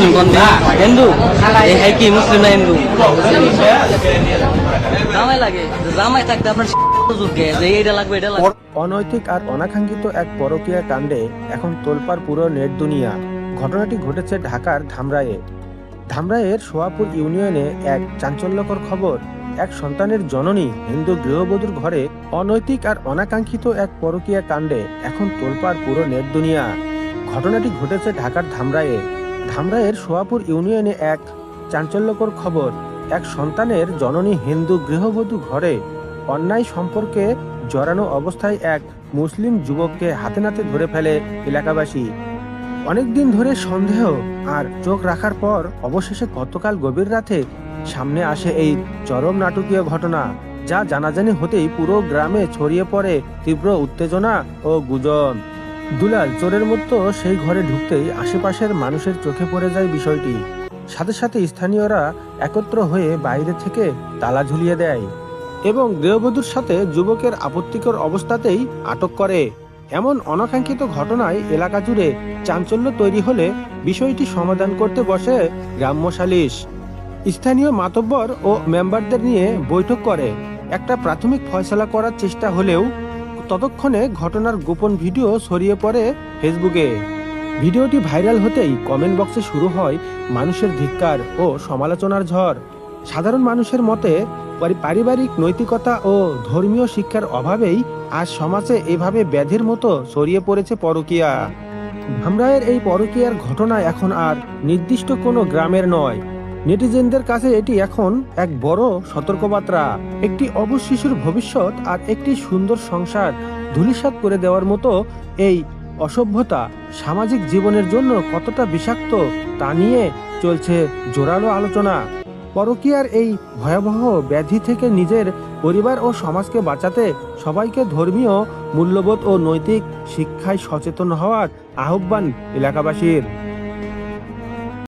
মুসলিম কোন হিন্দু এই হাই কি মুসলিম না হিন্দু জামাই লাগে জামাই থাকতে আপনার যুগে যে এটা লাগবে এটা লাগবে। অনৈতিক আর অনাকাঙ্ক্ষিত এক পরকীয়া কাণ্ডে এখন তোলপাড় পুরো নেট দুনিয়া। ঘটনাটি ঘটেছে ঢাকার ধামরাইয়ের সোয়াপুর ইউনিয়নে। এক চাঞ্চল্যকর খবর, এক সন্তানের জননী হিন্দু গৃহবধূর ঘরে অনৈতিক আর অনাকাঙ্ক্ষিত এক পরকীয়া কাণ্ডে এখন তোলপাড় পুরো নেট দুনিয়া। ঘটনাটি ঘটেছে ঢাকার ধামরাইয়ের সোয়াপুর ইউনিয়নে। এক চাঞ্চল্যকর খবর, এক সন্তানের জননী হিন্দু গৃহবধূ ঘরে অন্যায় সম্পর্কে জড়ানো অবস্থায় এক মুসলিম যুবককে হাতে নাতে ধরে ফেলে এলাকাবাসী। অনেকদিন ধরে সন্দেহ আর চোখ রাখার পর অবশেষে গতকাল গভীর রাতে সামনে আসে এই চরম নাটকীয় ঘটনা, যা জানাজানি হতেই পুরো গ্রামে ছড়িয়ে পড়ে তীব্র উত্তেজনা ও গুজব। দুলাল চোরের মতো সেই ঘরে ঢুকতেই আশেপাশের মানুষের চোখে পড়ে যায় বিষয়টি। সাথে সাথে স্থানীয়রা একত্র হয়ে বাইরে থেকে তালা ঝুলিয়ে দেয় এবং গৃহবধূর সাথে যুবকের আপত্তিকর অবস্থাতেই আটক করে। এমন অনাকাঙ্ক্ষিত ঘটনায় এলাকা জুড়ে চাঞ্চল্য তৈরি হলে বিষয়টি সমাধান করতে বসে গ্রাম্য সালিশ। স্থানীয় মাতব্বর ও মেম্বারদের নিয়ে বৈঠক করে একটা প্রাথমিক ফয়সালা করার চেষ্টা হলেও ততক্ষণে ঘটনার গোপন ভিডিও ছড়িয়ে পড়ে ফেসবুকে। ভিডিওটি ভাইরাল হতেই কমেন্ট বক্সে শুরু হয় মানুষের ধিক্কার ও সমালোচনার ঝড়। সাধারণ মানুষের মতে পারিবারিক নৈতিকতা ও ধর্মীয় শিক্ষার অভাবেই আজ সমাজে এভাবে ব্যাধির মতো ছড়িয়ে পড়েছে পরকীয়া। ধামরাইয়ের এই পরকীয়ার ঘটনা এখন আর নির্দিষ্ট কোনো গ্রামের নয়, নেটিজেনদের কাছে এটি এখন এক বড় সতর্কবার্তা। একটি অবশ শিশুর ভবিষ্যৎ আর একটি সুন্দর সংসার ধূলিসাৎ করে দেওয়ার মতো এই অসভ্যতা সামাজিক জীবনের জন্য কতটা বিষাক্ত তা নিয়ে চলছে জোরালো আলোচনা। পরকীয়ার এই ভয়াবহ ব্যাধি থেকে নিজের পরিবার ও সমাজকে বাঁচাতে সবাইকে ধর্মীয় মূল্যবোধ ও নৈতিক শিক্ষায় সচেতন হওয়ার আহ্বান এলাকাবাসীর।